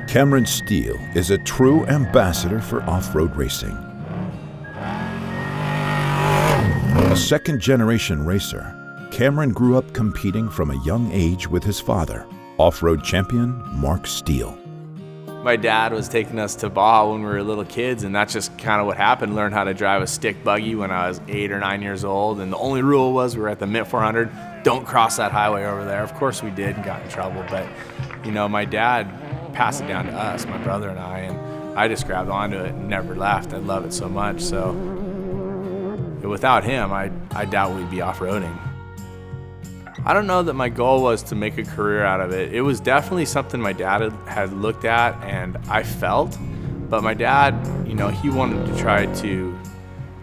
Cameron Steele is a true ambassador for off-road racing. A second-generation racer, Cameron grew up competing from a young age with his father, off-road champion Mark Steele. My dad was taking us to Baja when we were little kids, and that's just kind of what happened. Learned how to drive a stick buggy when I was 8 or 9 years old, and the only rule was we were at the Mint 400, don't cross that highway over there. Of course we did and got in trouble, but you know, my dad passed it down to us, my brother and I just grabbed onto it and never left. I love it so much. So without him, I doubt we'd be off-roading. I don't know that my goal was to make a career out of it. It was definitely something my dad had looked at and I felt, but my dad, you know, he wanted to try to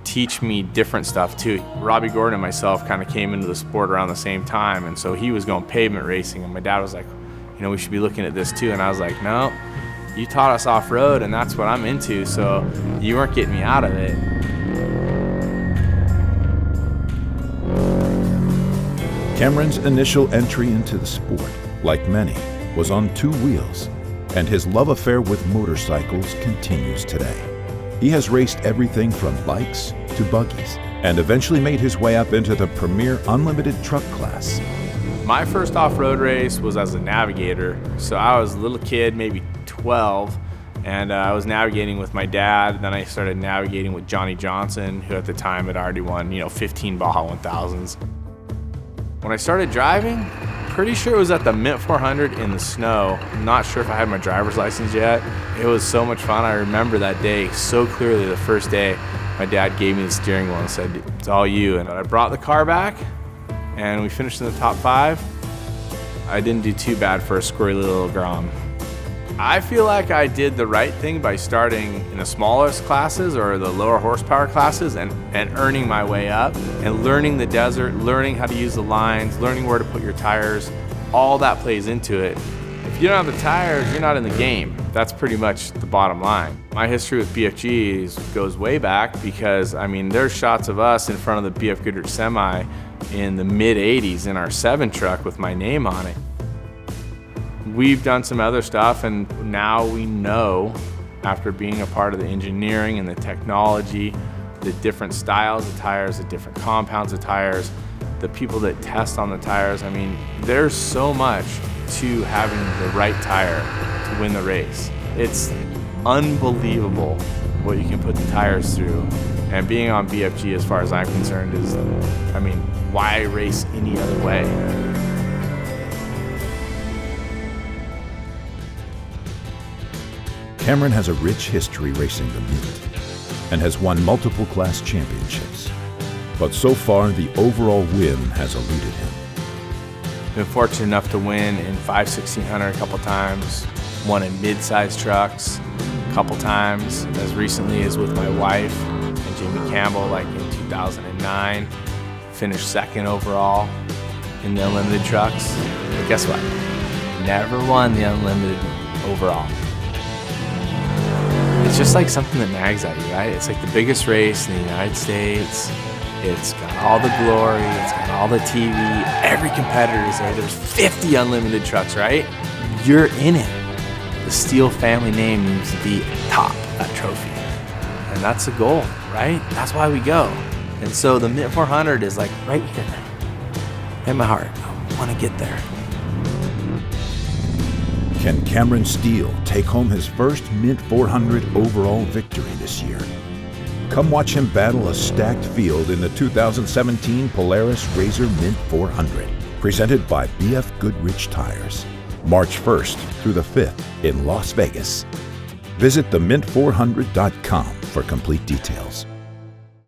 teach me different stuff too. Robbie Gordon and myself kind of came into the sport around the same time, and so he was going pavement racing, and my dad was like, you know, we should be looking at this too. And I was like, no, you taught us off-road and that's what I'm into, so you weren't getting me out of it. Cameron's initial entry into the sport, like many, was on 2 wheels, and his love affair with motorcycles continues today. He has raced everything from bikes to buggies, and eventually made his way up into the premier unlimited truck class. My first off-road race was as a navigator. So I was a little kid, maybe 12, and I was navigating with my dad. Then I started navigating with Johnny Johnson, who at the time had already won, 15 Baja 1000s. When I started driving, pretty sure it was at the Mint 400 in the snow. I'm not sure if I had my driver's license yet. It was so much fun. I remember that day so clearly. The first day, my dad gave me the steering wheel and said, it's all you. And I brought the car back, and we finished in the top 5. I didn't do too bad for a squirrely little Grom. I feel like I did the right thing by starting in the smallest classes or the lower horsepower classes and earning my way up and learning the desert, learning how to use the lines, learning where to put your tires. All that plays into it. If you don't have the tires, you're not in the game. That's pretty much the bottom line. My history with BFGs goes way back because, there's shots of us in front of the BFGoodrich semi in the mid-'80s in our 7 truck with my name on it. We've done some other stuff, and now we know, after being a part of the engineering and the technology, the different styles of tires, the different compounds of tires, the people that test on the tires. There's so much to having the right tire to win the race. It's unbelievable what you can put the tires through. And being on BFG, as far as I'm concerned, is, why race any other way? Cameron has a rich history racing the Mint and has won multiple class championships. But so far, the overall win has eluded him. Been fortunate enough to win in 5/1600 a couple times, won in mid-sized trucks a couple times, as recently as with my wife and Jamie Campbell, like in 2009. Finished 2nd overall in the unlimited trucks. But guess what? Never won the unlimited overall. It's just like something that nags at you, right? It's like the biggest race in the United States. It's got all the glory, it's got all the TV, every competitor is there. There's 50 unlimited trucks, right? You're in it. The Steele family name needs to be atop that trophy. And that's the goal, right? That's why we go. And so the Mint 400 is like right here in my heart. I want to get there. Can Cameron Steele take home his first Mint 400 overall victory this year? Come watch him battle a stacked field in the 2017 Polaris RZR Mint 400, presented by BFGoodrich Tires, March 1st through the 5th in Las Vegas. Visit themint400.com for complete details.